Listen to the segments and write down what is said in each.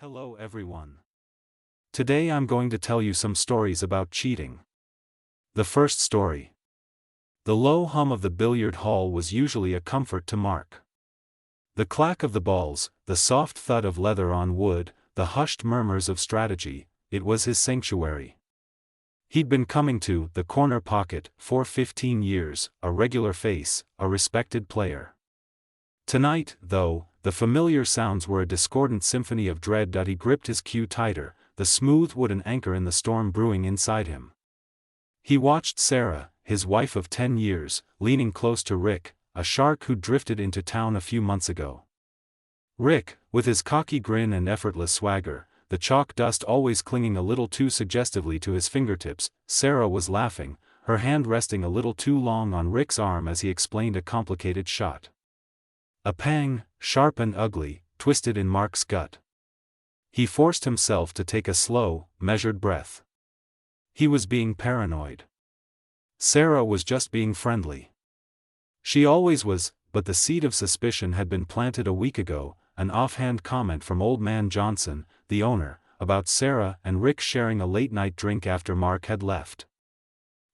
Hello everyone. Today I'm going to tell you some stories about cheating. The first story. The low hum of the billiard hall was usually a comfort to Mark. The clack of the balls, the soft thud of leather on wood, the hushed murmurs of strategy, it was his sanctuary. He'd been coming to the corner pocket for 15 years, a regular face, a respected player. Tonight, though, the familiar sounds were a discordant symphony of dread. He gripped his cue tighter, the smooth wooden anchor in the storm brewing inside him. He watched Sarah, his wife of 10 years, leaning close to Rick, a shark who drifted into town a few months ago. Rick, with his cocky grin and effortless swagger, the chalk dust always clinging a little too suggestively to his fingertips. Sarah was laughing, her hand resting a little too long on Rick's arm as he explained a complicated shot. A pang, sharp and ugly, twisted in Mark's gut. He forced himself to take a slow, measured breath. He was being paranoid. Sarah was just being friendly. She always was, but the seed of suspicion had been planted a week ago, an offhand comment from Old Man Johnson, the owner, about Sarah and Rick sharing a late-night drink after Mark had left.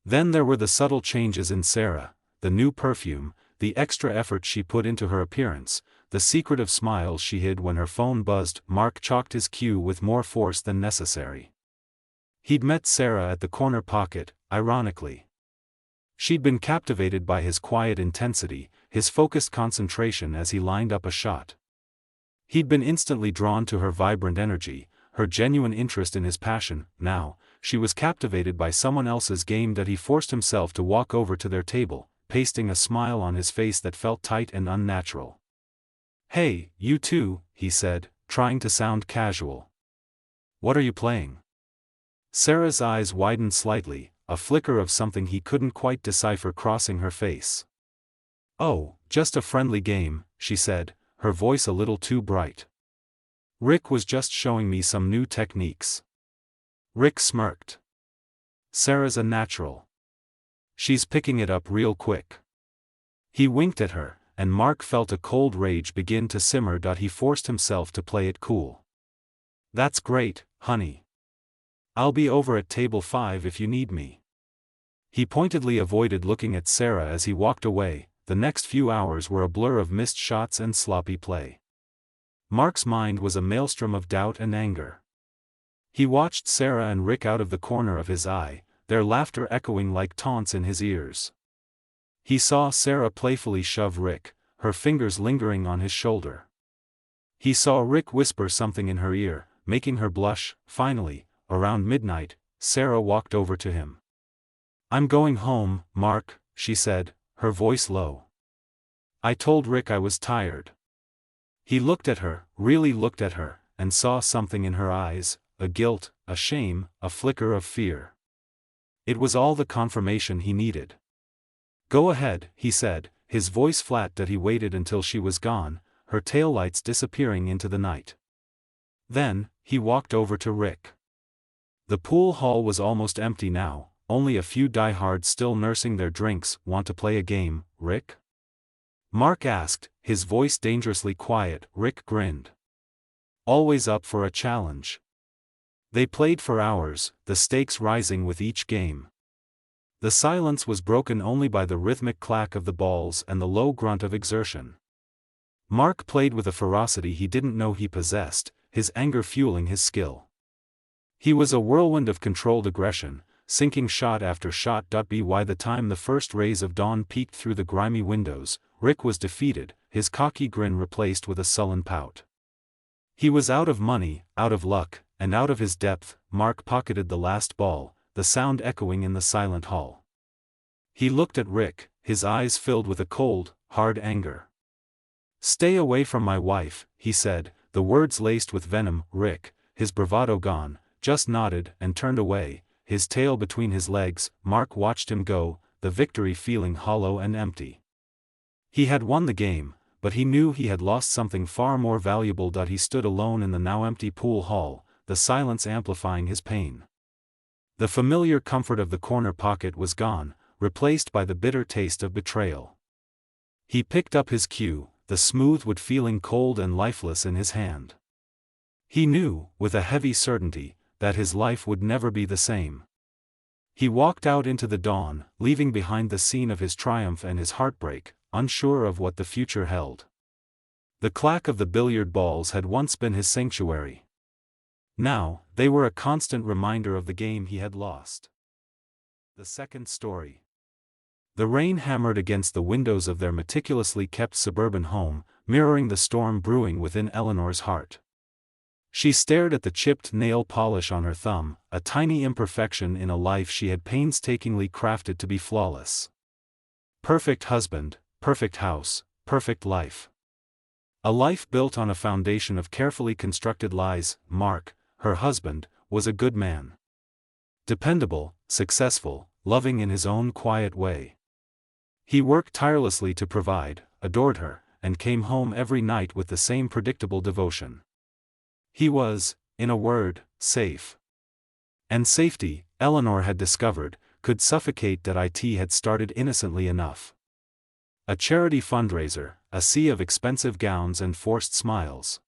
Then there were the subtle changes in Sarah, the new perfume, the extra effort she put into her appearance, the secretive smiles she hid when her phone buzzed. Mark chalked his cue with more force than necessary. He'd met Sarah at the corner pocket, ironically. She'd been captivated by his quiet intensity, his focused concentration as he lined up a shot. He'd been instantly drawn to her vibrant energy, her genuine interest in his passion. Now, she was captivated by someone else's game. He forced himself to walk over to their table, pasting a smile on his face that felt tight and unnatural. "Hey, you two," he said, trying to sound casual. "What are you playing?" Sarah's eyes widened slightly, a flicker of something he couldn't quite decipher crossing her face. "Oh, just a friendly game," she said, her voice a little too bright. "Rick was just showing me some new techniques." Rick smirked. "Sarah's a natural. She's picking it up real quick." He winked at her, and Mark felt a cold rage begin to simmer. He forced himself to play it cool. "That's great, honey. I'll be over at table 5 if you need me." He pointedly avoided looking at Sarah as he walked away. The next few hours were a blur of missed shots and sloppy play. Mark's mind was a maelstrom of doubt and anger. He watched Sarah and Rick out of the corner of his eye, their laughter echoing like taunts in his ears. He saw Sarah playfully shove Rick, her fingers lingering on his shoulder. He saw Rick whisper something in her ear, making her blush. Finally, around midnight, Sarah walked over to him. "I'm going home, Mark," she said, her voice low. "I told Rick I was tired." He looked at her, really looked at her, and saw something in her eyes, a guilt, a shame, a flicker of fear. It was all the confirmation he needed. "Go ahead," he said, his voice flat. He waited until she was gone, her taillights disappearing into the night. Then, he walked over to Rick. The pool hall was almost empty now, only a few diehards still nursing their drinks. "Want to play a game, Rick?" Mark asked, his voice dangerously quiet. Rick grinned. Always up for a challenge. They played for hours, the stakes rising with each game. The silence was broken only by the rhythmic clack of the balls and the low grunt of exertion. Mark played with a ferocity he didn't know he possessed, his anger fueling his skill. He was a whirlwind of controlled aggression, sinking shot after shot. By the time the first rays of dawn peeked through the grimy windows, Rick was defeated, his cocky grin replaced with a sullen pout. He was out of money, out of luck, and out of his depth. Mark pocketed the last ball, the sound echoing in the silent hall. He looked at Rick, his eyes filled with a cold, hard anger. "Stay away from my wife," he said, the words laced with venom. Rick, his bravado gone, just nodded and turned away, his tail between his legs. Mark watched him go, the victory feeling hollow and empty. He had won the game, but he knew he had lost something far more valuable. He stood alone in the now empty pool hall, the silence amplifying his pain. The familiar comfort of the corner pocket was gone, replaced by the bitter taste of betrayal. He picked up his cue, the smooth wood feeling cold and lifeless in his hand. He knew, with a heavy certainty, that his life would never be the same. He walked out into the dawn, leaving behind the scene of his triumph and his heartbreak, unsure of what the future held. The clack of the billiard balls had once been his sanctuary. Now, they were a constant reminder of the game he had lost. The second story. The rain hammered against the windows of their meticulously kept suburban home, mirroring the storm brewing within Eleanor's heart. She stared at the chipped nail polish on her thumb, a tiny imperfection in a life she had painstakingly crafted to be flawless. Perfect husband, perfect house, perfect life. A life built on a foundation of carefully constructed lies. Mark, her husband, was a good man. Dependable, successful, loving in his own quiet way. He worked tirelessly to provide, adored her, and came home every night with the same predictable devotion. He was, in a word, safe. And safety, Eleanor had discovered, could suffocate that it had started innocently enough. A charity fundraiser, a sea of expensive gowns and forced smiles.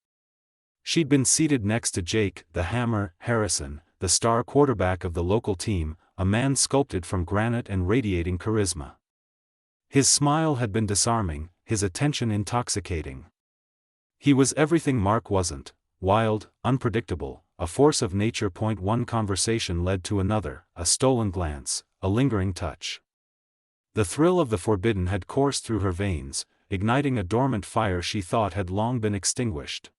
She'd been seated next to Jake, the Hammer, Harrison, the star quarterback of the local team, a man sculpted from granite and radiating charisma. His smile had been disarming, his attention intoxicating. He was everything Mark wasn't: wild, unpredictable, a force of nature. One conversation led to another, a stolen glance, a lingering touch. The thrill of the forbidden had coursed through her veins, igniting a dormant fire she thought had long been extinguished.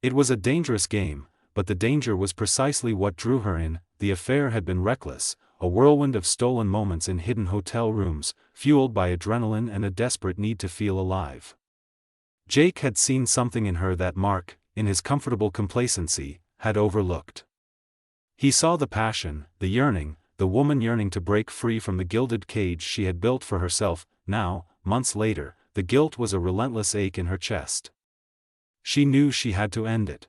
It was a dangerous game, but the danger was precisely what drew her in. The affair had been reckless, a whirlwind of stolen moments in hidden hotel rooms, fueled by adrenaline and a desperate need to feel alive. Jake had seen something in her that Mark, in his comfortable complacency, had overlooked. He saw the passion, the yearning, the woman yearning to break free from the gilded cage she had built for herself. Now, months later, the guilt was a relentless ache in her chest. She knew she had to end it.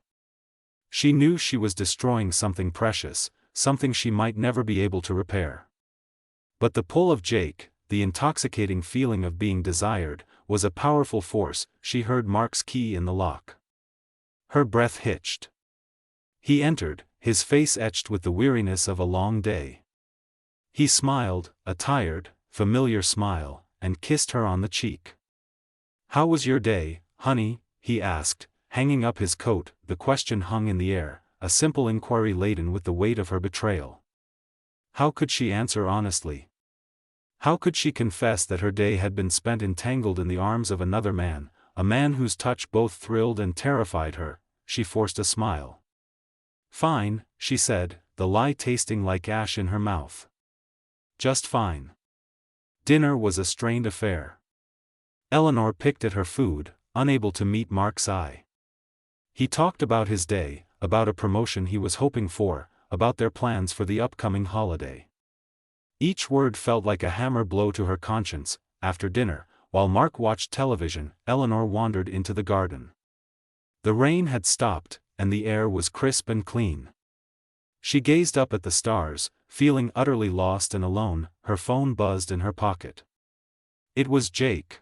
She knew she was destroying something precious, something she might never be able to repair. But the pull of Jake, the intoxicating feeling of being desired, was a powerful force. She heard Mark's key in the lock. Her breath hitched. He entered, his face etched with the weariness of a long day. He smiled, a tired, familiar smile, and kissed her on the cheek. "How was your day, honey?" he asked, hanging up his coat. The question hung in the air, a simple inquiry laden with the weight of her betrayal. How could she answer honestly? How could she confess that her day had been spent entangled in the arms of another man, a man whose touch both thrilled and terrified her? She forced a smile. "Fine," she said, the lie tasting like ash in her mouth. "Just fine." Dinner was a strained affair. Eleanor picked at her food, unable to meet Mark's eye. He talked about his day, about a promotion he was hoping for, about their plans for the upcoming holiday. Each word felt like a hammer blow to her conscience. After dinner, while Mark watched television, Eleanor wandered into the garden. The rain had stopped, and the air was crisp and clean. She gazed up at the stars, feeling utterly lost and alone. Her phone buzzed in her pocket. It was Jake.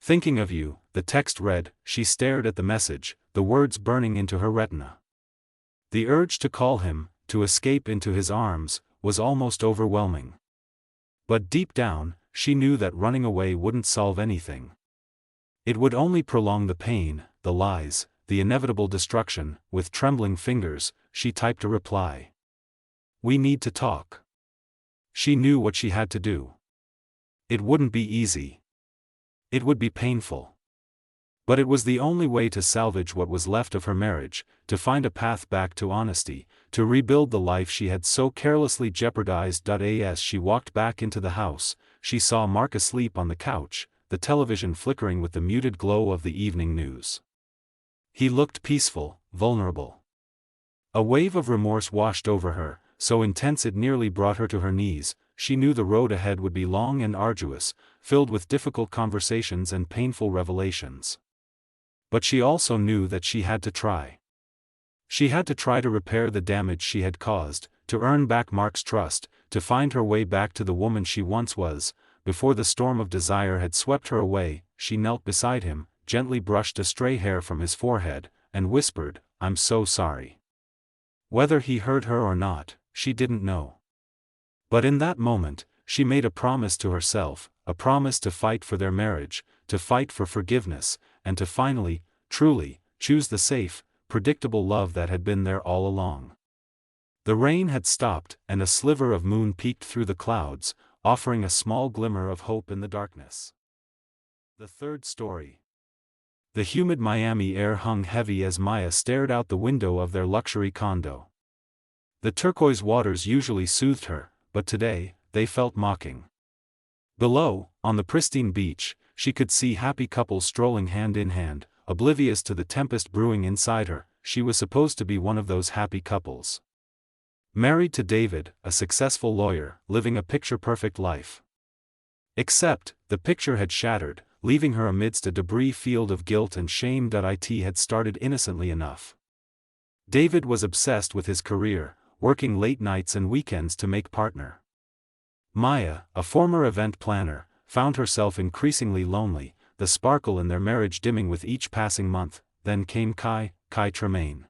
"Thinking of you," the text read. She stared at the message, the words burning into her retina. The urge to call him, to escape into his arms, was almost overwhelming. But deep down, she knew that running away wouldn't solve anything. It would only prolong the pain, the lies, the inevitable destruction. With trembling fingers, she typed a reply. "We need to talk." She knew what she had to do. It wouldn't be easy. It would be painful. But it was the only way to salvage what was left of her marriage, to find a path back to honesty, to rebuild the life she had so carelessly jeopardized. As she walked back into the house, she saw Mark asleep on the couch, the television flickering with the muted glow of the evening news. He looked peaceful, vulnerable. A wave of remorse washed over her, so intense it nearly brought her to her knees. She knew the road ahead would be long and arduous, filled with difficult conversations and painful revelations. But she also knew that she had to try. She had to try to repair the damage she had caused, to earn back Mark's trust, to find her way back to the woman she once was. Before the storm of desire had swept her away, she knelt beside him, gently brushed a stray hair from his forehead, and whispered, I'm so sorry. Whether he hurt her or not, she didn't know. But in that moment, she made a promise to herself, a promise to fight for their marriage, to fight for forgiveness, and to finally, truly, choose the safe, predictable love that had been there all along. The rain had stopped, and a sliver of moon peeked through the clouds, offering a small glimmer of hope in the darkness. The third story. The humid Miami air hung heavy as Maya stared out the window of their luxury condo. The turquoise waters usually soothed her, but today, they felt mocking. Below, on the pristine beach, she could see happy couples strolling hand in hand, oblivious to the tempest brewing inside her. She was supposed to be one of those happy couples. Married to David, a successful lawyer, living a picture-perfect life. Except, the picture had shattered, leaving her amidst a debris field of guilt and shame. It had started innocently enough. David was obsessed with his career, working late nights and weekends to make partner. Maya, a former event planner, found herself increasingly lonely, the sparkle in their marriage dimming with each passing month. Then came Kai Tremaine.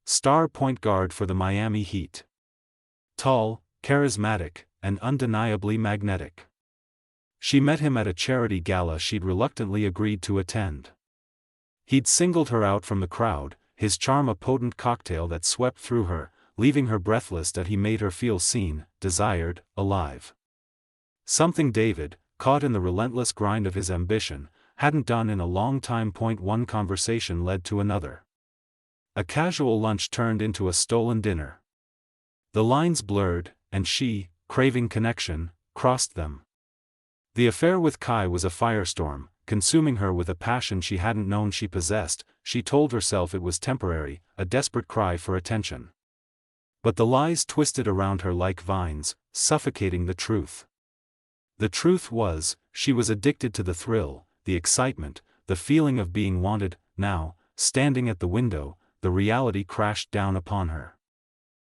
Star point guard for the Miami Heat. Tall, charismatic, and undeniably magnetic. She met him at a charity gala she'd reluctantly agreed to attend. He'd singled her out from the crowd, his charm a potent cocktail that swept through her, leaving her breathless. He made her feel seen, desired, alive. Something David, caught in the relentless grind of his ambition, hadn't done in a long time. One conversation led to another. A casual lunch turned into a stolen dinner. The lines blurred, and she, craving connection, crossed them. The affair with Kai was a firestorm, consuming her with a passion she hadn't known she possessed. She told herself it was temporary, a desperate cry for attention. But the lies twisted around her like vines, suffocating the truth. The truth was, she was addicted to the thrill, the excitement, the feeling of being wanted. Now, standing at the window, the reality crashed down upon her.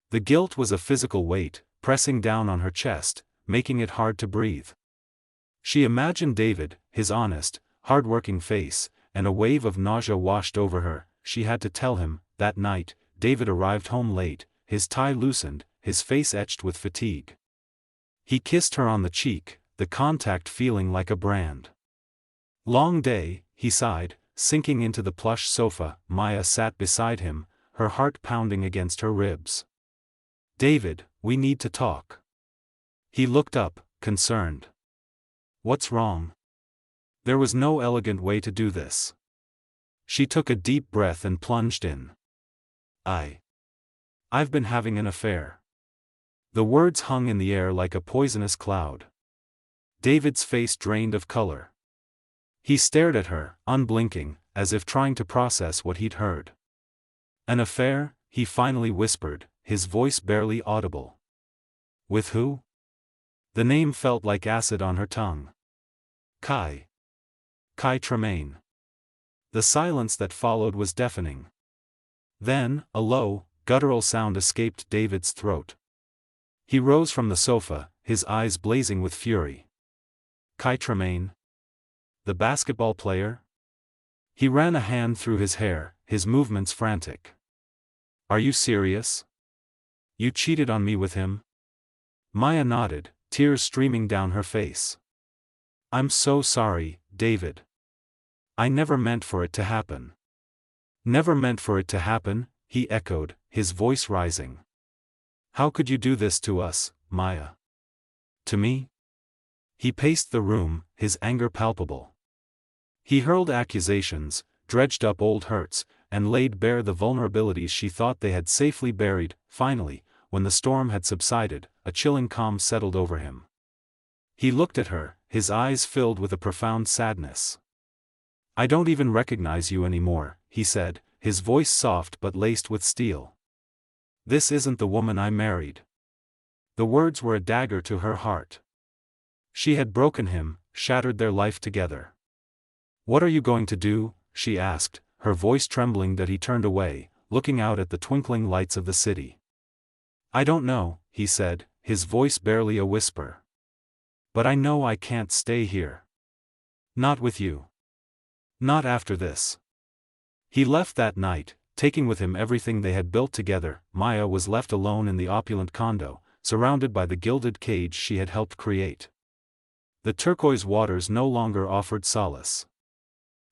The guilt was a physical weight, pressing down on her chest, making it hard to breathe. She imagined David, his honest, hard-working face, and a wave of nausea washed over her. She had to tell him. That night, David arrived home late, his tie loosened, his face etched with fatigue. He kissed her on the cheek, the contact feeling like a brand. Long day, he sighed, sinking into the plush sofa. Maya sat beside him, her heart pounding against her ribs. David, we need to talk. He looked up, concerned. What's wrong? There was no elegant way to do this. She took a deep breath and plunged in. I've been having an affair. The words hung in the air like a poisonous cloud. David's face drained of color. He stared at her, unblinking, as if trying to process what he'd heard. An affair, he finally whispered, his voice barely audible. With who? The name felt like acid on her tongue. Kai Tremaine. The silence that followed was deafening. Then, a low, guttural sound escaped David's throat. He rose from the sofa, his eyes blazing with fury. Kai Tremaine? The basketball player? He ran a hand through his hair, his movements frantic. Are you serious? You cheated on me with him? Maya nodded, tears streaming down her face. I'm so sorry, David. I never meant for it to happen. Never meant for it to happen, he echoed, his voice rising. How could you do this to us, Maya? To me? He paced the room, his anger palpable. He hurled accusations, dredged up old hurts, and laid bare the vulnerabilities she thought they had safely buried. Finally, when the storm had subsided, a chilling calm settled over him. He looked at her, his eyes filled with a profound sadness. I don't even recognize you anymore, he said, his voice soft but laced with steel. This isn't the woman I married. The words were a dagger to her heart. She had broken him, shattered their life together. What are you going to do? She asked, her voice trembling. He turned away, looking out at the twinkling lights of the city. I don't know, he said, his voice barely a whisper. But I know I can't stay here. Not with you. Not after this. He left that night, taking with him everything they had built together. Maya was left alone in the opulent condo, surrounded by the gilded cage she had helped create. The turquoise waters no longer offered solace.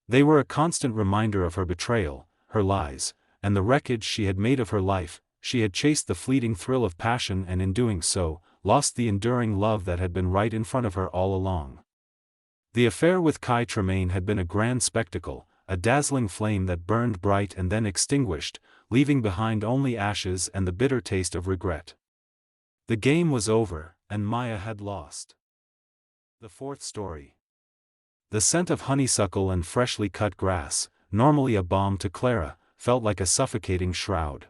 They were a constant reminder of her betrayal, her lies, and the wreckage she had made of her life. She had chased the fleeting thrill of passion and in doing so, lost the enduring love that had been right in front of her all along. The affair with Kai Tremaine had been a grand spectacle, a dazzling flame that burned bright and then extinguished, leaving behind only ashes and the bitter taste of regret. The game was over, and Maya had lost. The fourth story. The scent of honeysuckle and freshly cut grass, normally a balm to Clara, felt like a suffocating shroud.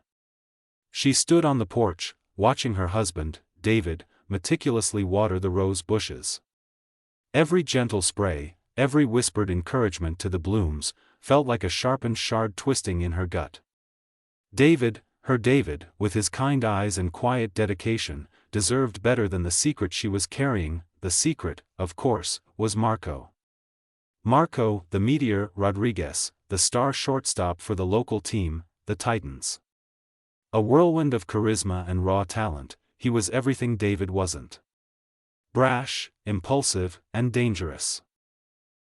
She stood on the porch, watching her husband, David, meticulously water the rose bushes. Every gentle spray, every whispered encouragement to the blooms, felt like a sharpened shard twisting in her gut. David, her David, with his kind eyes and quiet dedication, deserved better than the secret she was carrying. The secret, of course, was Marco. Marco, the meteor Rodriguez, the star shortstop for the local team, the Titans. A whirlwind of charisma and raw talent, he was everything David wasn't. Brash, impulsive, and dangerous.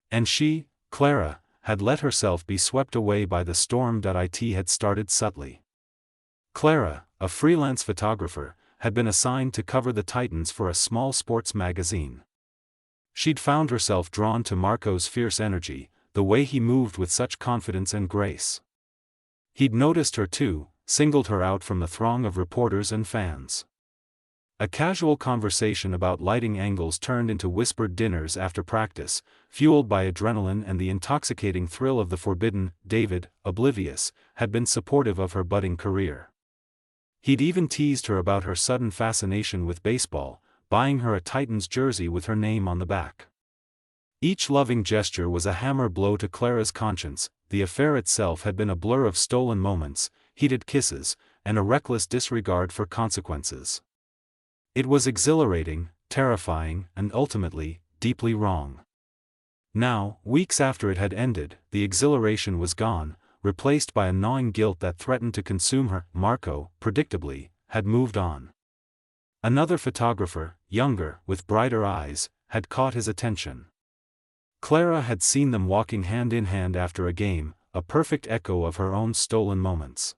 And she, Clara, had let herself be swept away by the storm. It had started subtly. Clara, a freelance photographer, had been assigned to cover the Titans for a small sports magazine. She'd found herself drawn to Marco's fierce energy, the way he moved with such confidence and grace. He'd noticed her too, singled her out from the throng of reporters and fans. A casual conversation about lighting angles turned into whispered dinners after practice, fueled by adrenaline and the intoxicating thrill of the forbidden. David, oblivious, had been supportive of her budding career. He'd even teased her about her sudden fascination with baseball, buying her a Titans jersey with her name on the back. Each loving gesture was a hammer blow to Clara's conscience. The affair itself had been a blur of stolen moments, heated kisses, and a reckless disregard for consequences. It was exhilarating, terrifying, and ultimately, deeply wrong. Now, weeks after it had ended, the exhilaration was gone, replaced by a gnawing guilt that threatened to consume her. Marco, predictably, had moved on. Another photographer, younger, with brighter eyes, had caught his attention. Clara had seen them walking hand in hand after a game, a perfect echo of her own stolen moments.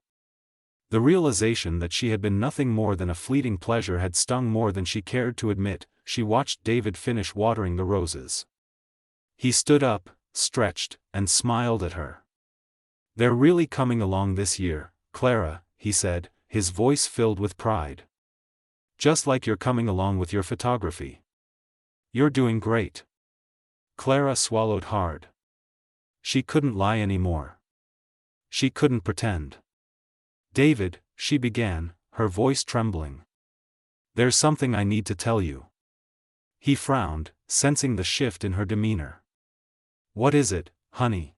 The realization that she had been nothing more than a fleeting pleasure had stung more than she cared to admit. She watched David finish watering the roses. He stood up, stretched, and smiled at her. "They're really coming along this year, Clara," he said, his voice filled with pride. "Just like you're coming along with your photography. You're doing great." Clara swallowed hard. She couldn't lie anymore. She couldn't pretend. "David," she began, her voice trembling. "There's something I need to tell you." He frowned, sensing the shift in her demeanor. "What is it, honey?"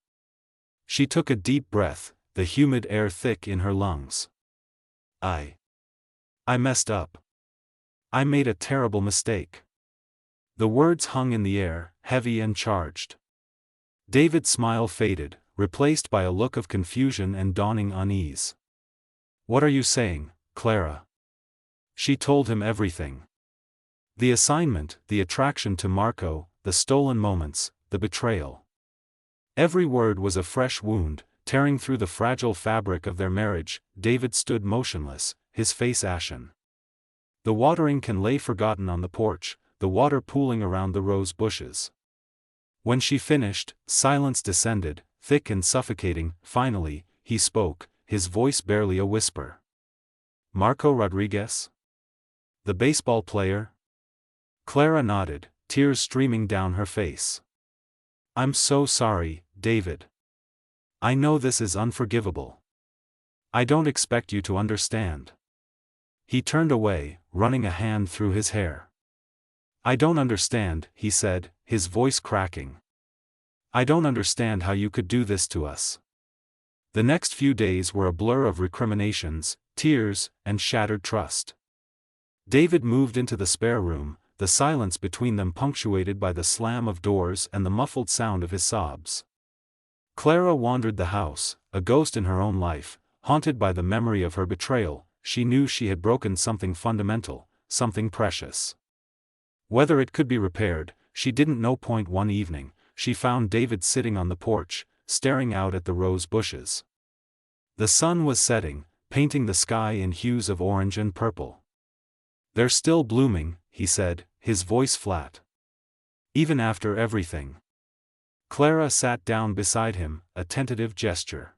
She took a deep breath, the humid air thick in her lungs. I messed up. I made a terrible mistake." The words hung in the air, heavy and charged. David's smile faded, replaced by a look of confusion and dawning unease. "What are you saying, Clara?" She told him everything. The assignment, the attraction to Marco, the stolen moments, the betrayal. Every word was a fresh wound, tearing through the fragile fabric of their marriage. David stood motionless, his face ashen. The watering can lay forgotten on the porch, the water pooling around the rose bushes. When she finished, silence descended, thick and suffocating. Finally, he spoke, his voice barely a whisper. "Marco Rodriguez? The baseball player?" Clara nodded, tears streaming down her face. "I'm so sorry, David. I know this is unforgivable. I don't expect you to understand." He turned away, running a hand through his hair. "I don't understand," he said, his voice cracking. "I don't understand how you could do this to us." The next few days were a blur of recriminations, tears, and shattered trust. David moved into the spare room, the silence between them punctuated by the slam of doors and the muffled sound of his sobs. Clara wandered the house, a ghost in her own life, haunted by the memory of her betrayal. She knew she had broken something fundamental, something precious. Whether it could be repaired, she didn't know. One evening, she found David sitting on the porch, staring out at the rose bushes. The sun was setting, painting the sky in hues of orange and purple. "They're still blooming," he said, his voice flat. "Even after everything." Clara sat down beside him, a tentative gesture.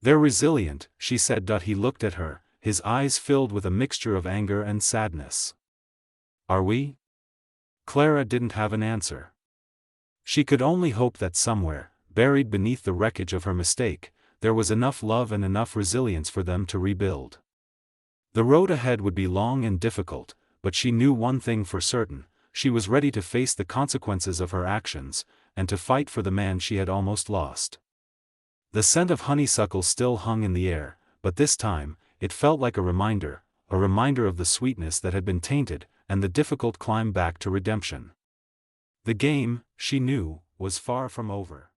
"They're resilient," she said. He looked at her, his eyes filled with a mixture of anger and sadness. "Are we?" Clara didn't have an answer. She could only hope that somewhere, buried beneath the wreckage of her mistake, there was enough love and enough resilience for them to rebuild. The road ahead would be long and difficult, but she knew one thing for certain: she was ready to face the consequences of her actions, and to fight for the man she had almost lost. The scent of honeysuckle still hung in the air, but this time, it felt like a reminder of the sweetness that had been tainted, and the difficult climb back to redemption. The game, she knew, was far from over.